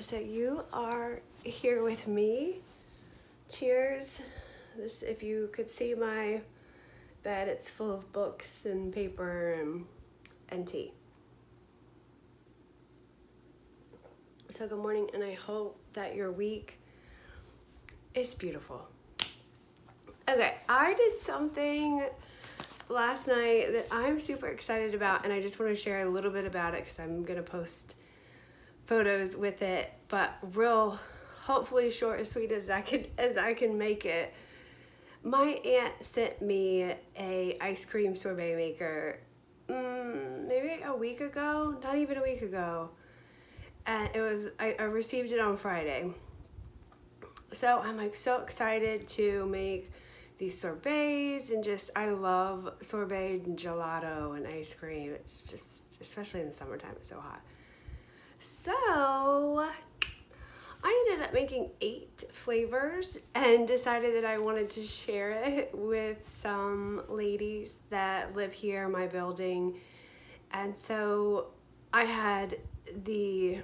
So you are here with me. Cheers. This, if you could see my bed, it's full of books and paper and tea. So good morning, and I hope that your week is beautiful. Okay, I did something last night that I'm super excited about, and I just want to share a little bit about it because I'm going to post photos with it, but real, hopefully short and sweet as I can make it. My aunt sent me a ice cream sorbet maker maybe a week ago, not even a week ago, and it was I received it on Friday. So I'm like so excited to make these sorbets, and just I love sorbet and gelato and ice cream. It's just, especially in the summertime, it's so hot. So I ended up making 8 flavors and decided that I wanted to share it with some ladies that live here in my building. And so I had the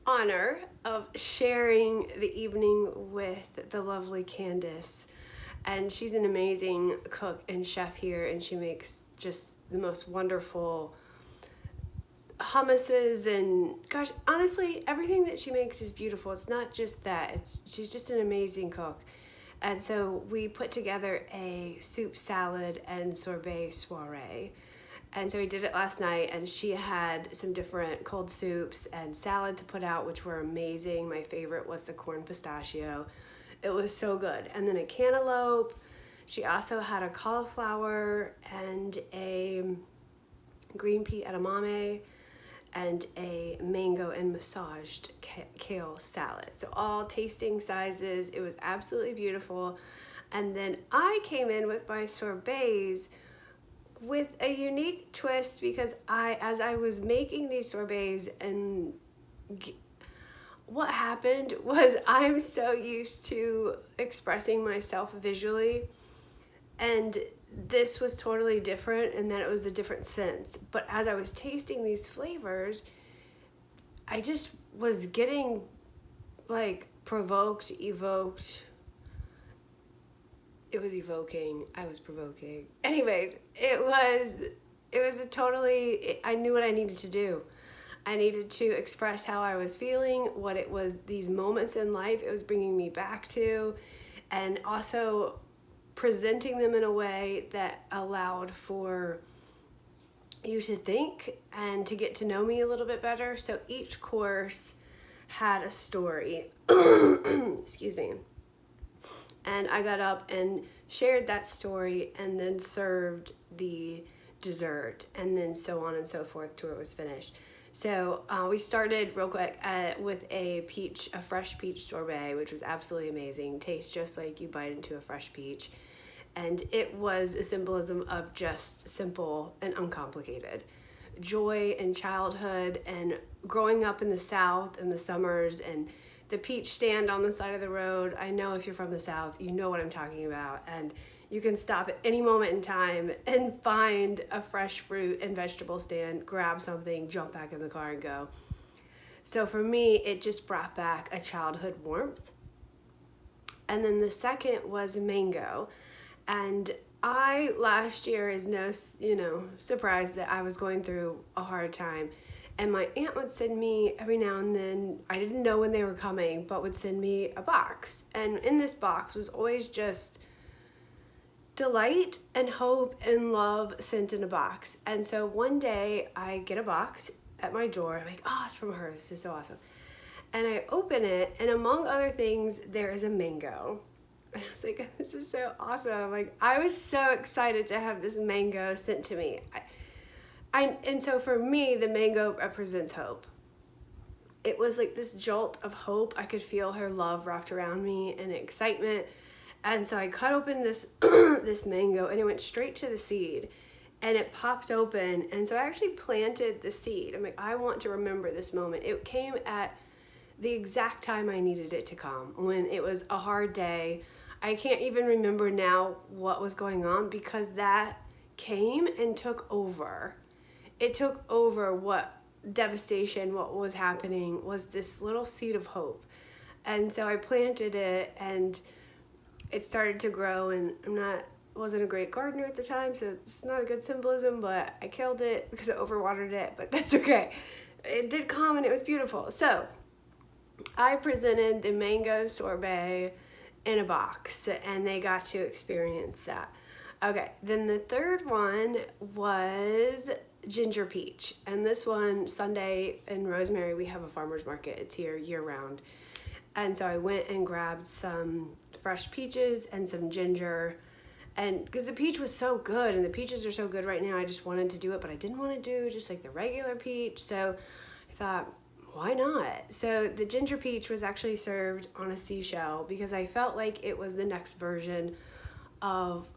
honor of sharing the evening with the lovely Candace. And she's an amazing cook and chef here, and she makes just the most wonderful hummuses, and gosh, honestly, everything that she makes is beautiful. It's not just that, she's just an amazing cook. And so we put together a soup, salad, and sorbet soiree. And so we did it last night, and she had some different cold soups and salad to put out, which were amazing. My favorite was the corn pistachio. It was so good. And then a cantaloupe. She also had a cauliflower and a green pea edamame and a mango and massaged kale salad. So all tasting sizes. It was absolutely beautiful. And then I came in with my sorbets with a unique twist, because as I was making these sorbets, and what happened was I'm so used to expressing myself visually, and this was totally different, and that it was a different sense. But as I was tasting these flavors, I just was getting like provoked, evoked. It was evoking. I was provoking. Anyways, it was a totally, I knew what I needed to do. I needed to express how I was feeling, what it was, these moments in life it was bringing me back to, and also presenting them in a way that allowed for you to think and to get to know me a little bit better. So each course had a story. Excuse me. And I got up and shared that story, and then served the dessert, and then so on and so forth till it was finished. So we started real quick with a fresh peach sorbet, which was absolutely amazing. Tastes just like you bite into a fresh peach. And it was a symbolism of just simple and uncomplicated. Joy and childhood and growing up in the South in the summers, and the peach stand on the side of the road. I know if you're from the South, you know what I'm talking about. And you can stop at any moment in time and find a fresh fruit and vegetable stand, grab something, jump back in the car and go. So for me, it just brought back a childhood warmth. And then the second was mango. And I, last year, is no, surprise that I was going through a hard time. And my aunt would send me every now and then, I didn't know when they were coming, but would send me a box. And in this box was always just delight and hope and love sent in a box. And so one day I get a box at my door. I'm like, oh, it's from her. This is so awesome. And I open it, and among other things, there is a mango. And I was like, this is so awesome. Like, I was so excited to have this mango sent to me. And so for me, the mango represents hope. It was like this jolt of hope. I could feel her love wrapped around me and excitement. And so I cut open this this mango, and it went straight to the seed, and it popped open. And so I actually planted the seed. I'm like, I want to remember this moment. It came at the exact time I needed it to come, when it was a hard day. I can't even remember now what was going on, because that came and took over. It took over what devastation, what was happening, was this little seed of hope. And so I planted it, and it started to grow, and wasn't a great gardener at the time, so it's not a good symbolism, but I killed it because I overwatered it, but that's okay. It did come, and it was beautiful. So I presented the mango sorbet in a box, and they got to experience that. Okay, then the third one was ginger peach, and this one, Sunday in Rosemary, we have a farmer's market. It's here year round. And so I went and grabbed some fresh peaches and some ginger. And because the peach was so good, and the peaches are so good right now, I just wanted to do it, but I didn't want to do just like the regular peach. So I thought, why not? So the ginger peach was actually served on a seashell because I felt like it was the next version of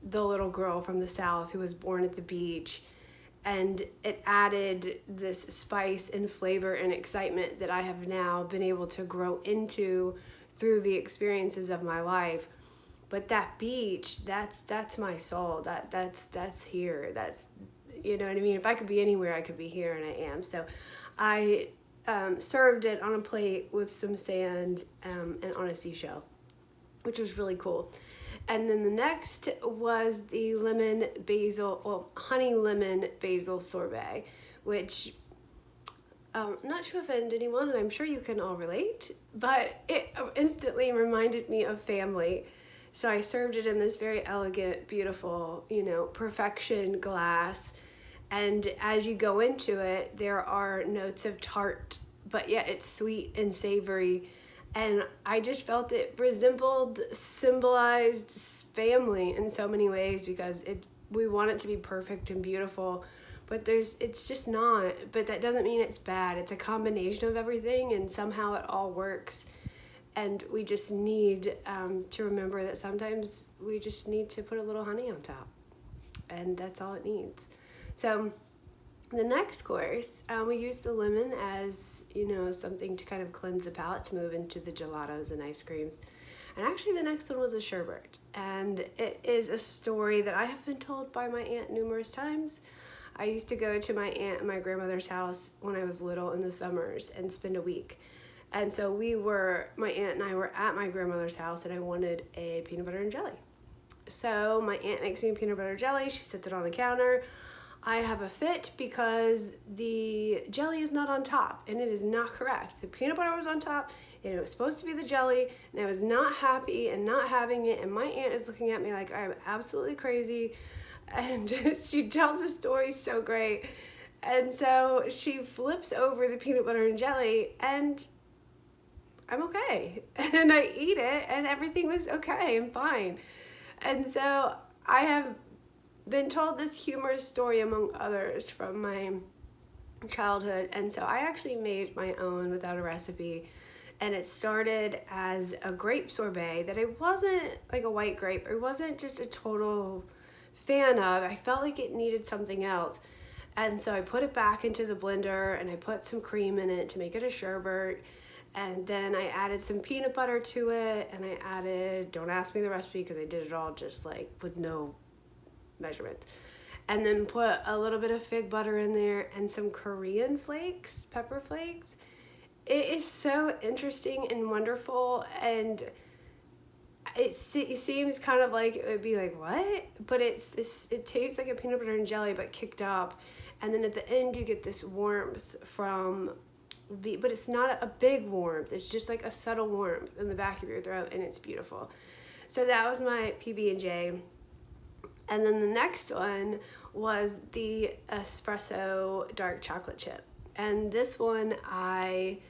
the little girl from the South who was born at the beach. And it added this spice and flavor and excitement that I have now been able to grow into through the experiences of my life. But that beach, that's my soul. That's here. That's, you know what I mean? If I could be anywhere, I could be here, and I am. So I served it on a plate with some sand and on a seashell, which was really cool. And then the next was the honey lemon basil sorbet, which not to offend anyone, and I'm sure you can all relate, but it instantly reminded me of family. So I served it in this very elegant, beautiful, perfection glass. And as you go into it, there are notes of tart, but yet it's sweet and savory. And I just felt it symbolized family in so many ways, because we want it to be perfect and beautiful, but it's just not. But that doesn't mean it's bad. It's a combination of everything, and somehow it all works. And we just need to remember that sometimes we just need to put a little honey on top, and that's all it needs. So the next course, we used the lemon as, something to kind of cleanse the palate, to move into the gelatos and ice creams. And actually the next one was a sherbet. And it is a story that I have been told by my aunt numerous times. I used to go to my aunt and my grandmother's house when I was little in the summers and spend a week. And so my aunt and I were at my grandmother's house, and I wanted a peanut butter and jelly. So my aunt makes me peanut butter jelly. She sets it on the counter. I have a fit because the jelly is not on top, and it is not correct. The peanut butter was on top, and it was supposed to be the jelly, and I was not happy and not having it, and my aunt is looking at me like I'm absolutely crazy, and she tells a story so great. And so she flips over the peanut butter and jelly, and I'm okay. And I eat it, and everything was okay and fine. And so I have been told this humorous story, among others, from my childhood. And so I actually made my own without a recipe. And it started as a grape sorbet that I wasn't like a white grape. I wasn't just a total fan of. I felt like it needed something else. And so I put it back into the blender, and I put some cream in it to make it a sherbet. And then I added some peanut butter to it, and I added, don't ask me the recipe because I did it all just like with no measurement. And then put a little bit of fig butter in there and some Korean flakes, pepper flakes. It is so interesting and wonderful, and it seems kind of like it would be like, what? But it tastes like a peanut butter and jelly, but kicked up. And then at the end you get this warmth from but it's not a big warmth. It's just like a subtle warmth in the back of your throat, and it's beautiful. So that was my PB&J. And then the next one was the espresso dark chocolate chip. And this one I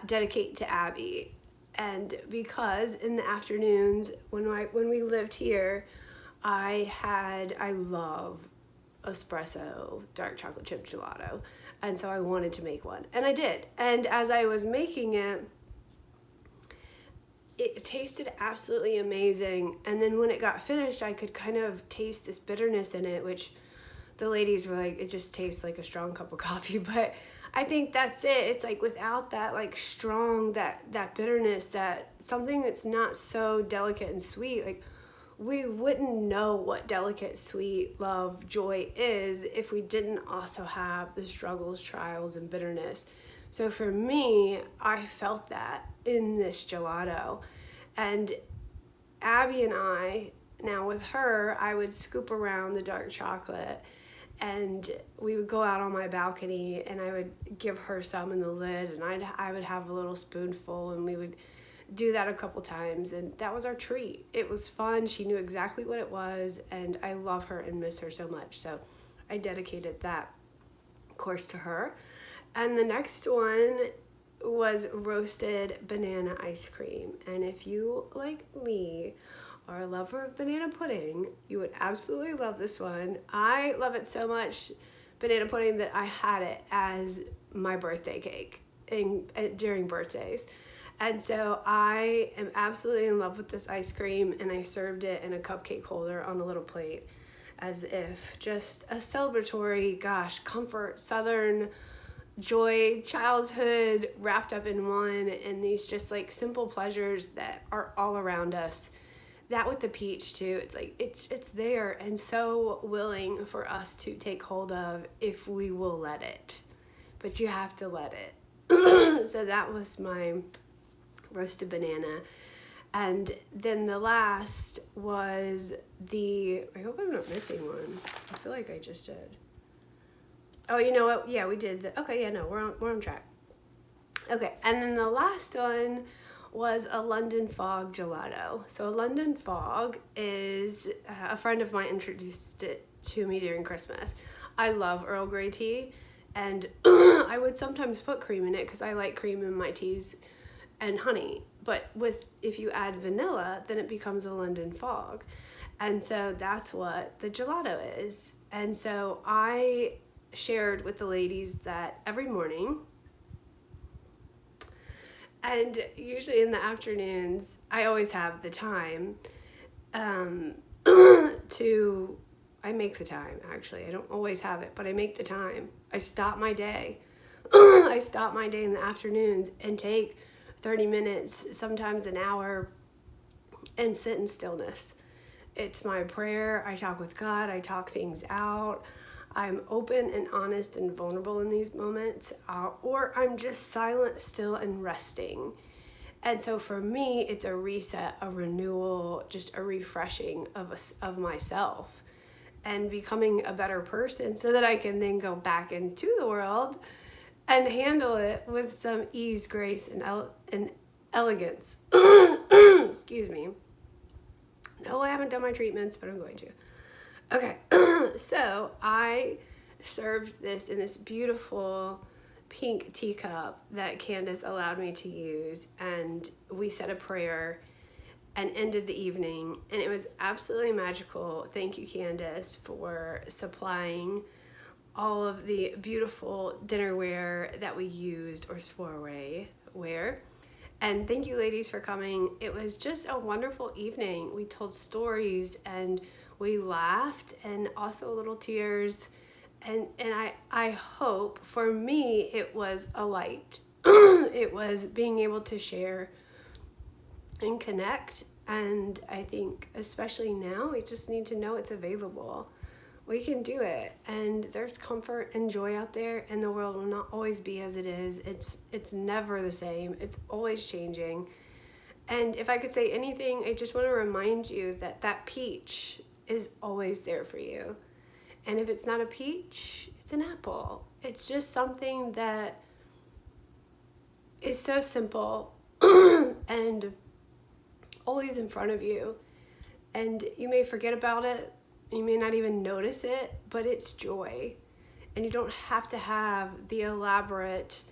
dedicate to Abby. And because in the afternoons when we lived here, I love espresso dark chocolate chip gelato. And so I wanted to make one, and I did. And as I was making it, it tasted absolutely amazing. And then when it got finished, I could kind of taste this bitterness in it, which the ladies were like, it just tastes like a strong cup of coffee. But I think that's it. It's like without that like strong, that bitterness, that something that's not so delicate and sweet, like we wouldn't know what delicate, sweet love, joy is if we didn't also have the struggles, trials, and bitterness. So for me, I felt that in this gelato. And Abby and I, now with her, I would scoop around the dark chocolate and we would go out on my balcony and I would give her some in the lid, and I would have a little spoonful, and we would do that a couple times, and that was our treat. It was fun. She knew exactly what it was, and I love her and miss her so much. So I dedicated that course to her. And the next one was roasted banana ice cream. And if you, like me, are a lover of banana pudding, you would absolutely love this one. I love it so much, banana pudding, that I had it as my birthday cake during birthdays. And so I am absolutely in love with this ice cream, and I served it in a cupcake holder on a little plate as if just a celebratory, comfort, southern joy, childhood wrapped up in one, and these just like simple pleasures that are all around us. That with the peach too, it's like it's there and so willing for us to take hold of if we will let it. But you have to let it. So that was my roasted banana. And then the last was I hope I'm not missing one. I feel like I just did. Oh, you know what? Yeah, we did. Okay, yeah, no, we're on track. Okay, and then the last one was a London Fog gelato. So a London Fog is a friend of mine introduced it to me during Christmas. I love Earl Grey tea, and I would sometimes put cream in it because I like cream in my teas and honey. But if you add vanilla, then it becomes a London Fog. And so that's what the gelato is. And so I shared with the ladies that every morning, and usually in the afternoons, I always have the time I make the time, actually. I don't always have it, but I make the time. I stop my day. I stop my day in the afternoons and take 30 minutes, sometimes an hour, and sit in stillness. It's my prayer. I talk with God. I talk things out. I'm open and honest and vulnerable in these moments, or I'm just silent, still, and resting. And so for me, it's a reset, a renewal, just a refreshing of myself and becoming a better person so that I can then go back into the world and handle it with some ease, grace, and elegance. Excuse me. No, I haven't done my treatments, but I'm going to. Okay, so I served this in this beautiful pink teacup that Candace allowed me to use, and we said a prayer and ended the evening, and it was absolutely magical. Thank you, Candace, for supplying all of the beautiful dinnerware that we used, or soirée wear. And thank you, ladies, for coming. It was just a wonderful evening. We told stories and we laughed, and also little tears. And I hope, for me, it was a light. It was being able to share and connect. And I think, especially now, we just need to know it's available. We can do it, and there's comfort and joy out there, and the world will not always be as it is. It's never the same. It's always changing. And if I could say anything, I just want to remind you that peach is always there for you. And if it's not a peach, it's an apple. It's just something that is so simple and always in front of you. And you may forget about it. You may not even notice it, but it's joy. And you don't have to have the elaborate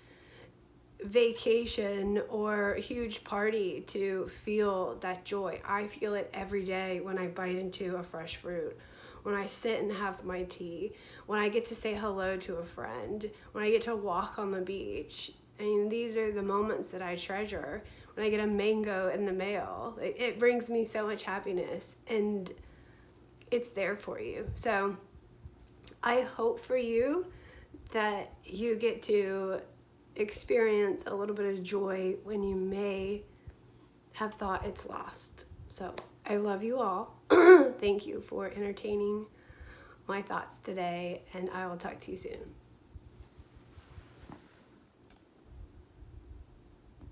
vacation or huge party to feel that joy. I feel it every day when I bite into a fresh fruit, when I sit and have my tea, when I get to say hello to a friend, when I get to walk on the beach. I mean, these are the moments that I treasure. When I get a mango in the mail, it brings me so much happiness, and it's there for you. So I hope for you that you get to experience a little bit of joy when you may have thought it's lost. So I love you all. Thank you for entertaining my thoughts today, and I will talk to you soon.